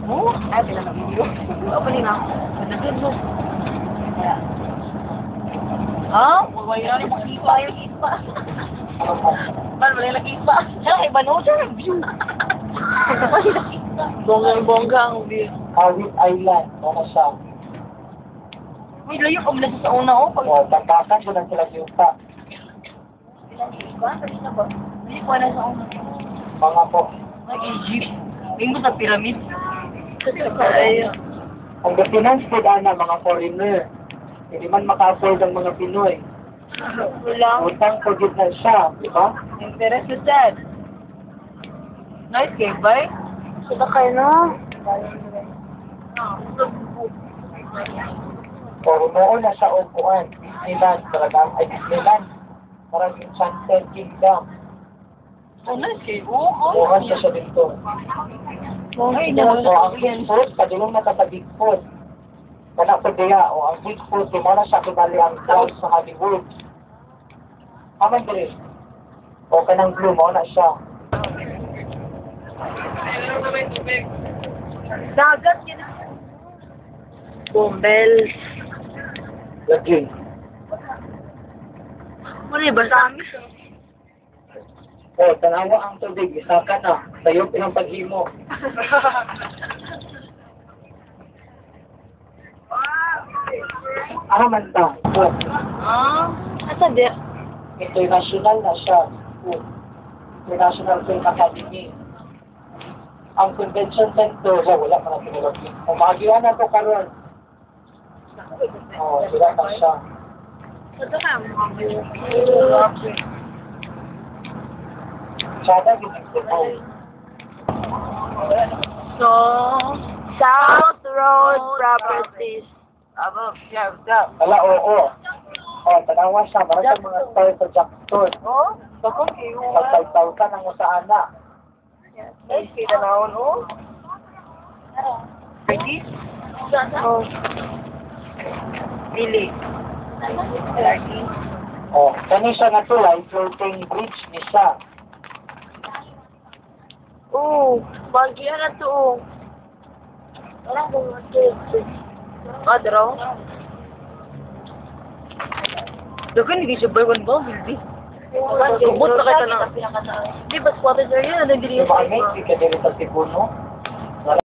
Oh? Ay, pinaka-video. Ako din ako. Nandun mo. Ah? Huwag na rin makipa yung ipa. Man, wala yung nakipa. Siya, iba no, siya nag-view. Bonggang-bongga ang view. Awit Island, ano siya? Uy, layo ka mula sa una, oh. O, tangkakan ko lang sila yuta. Ilan yung iba? Kanina ba? Hindi ko na sa una. Mga po. Nag-Egypt. Tingin mo sa pyramid. Ang gatinans po na mga foreigner. Hindi man maka-afford ang mga Pinoy. Wala. Utang po din na siya, di ba? Interest na dyan. Nice game, bye. Kita kayo na. O, noon na siya upuan. Disneyland, talagang, ay Disneyland. Parang Enchanted Kingdom. Oh, nice game. Oo, Bukan siya dito. okay, O, ang Bigfoot, padulong na sa Bigfoot. Kanak po diya, o ang Bigfoot, di mo na siya kinali ang clouds sa Hollywood. Aman ko rin. O, kanang blue mo na siya. Dagat yun. Bombel. Lagi. Ano ba sa amin? O, tanawa ang tubig, isa ka na. Sa'yo pinang paghimo. Man ta. O, Ah? Asa di? international na siya. O, International Film Academy. Ang convention center, wala pa na pinilagin. Umagiwan na ito karon. O, sila na siya. Ito ka mo. Sada, ginagpo. So, South Road Properties. Aba, yeah, yeah. Wala, oo. O, tanawa siya. Marami mga style sa Jackson. Oh? Bako kayo. Pagtawtan ang usaana. Ay, kita na ako, no? Ready? Oh. Pili. O, kani siya na tulay, floating bridge ni siya. Oo, bagya na to. Wala kong ito. Padraw? Dagan, hindi siya buy one ball, hindi. Kubot na kita na. Di ba squatter siya yun? Ano yung Di ba, may, di ka din sa Cebu, no?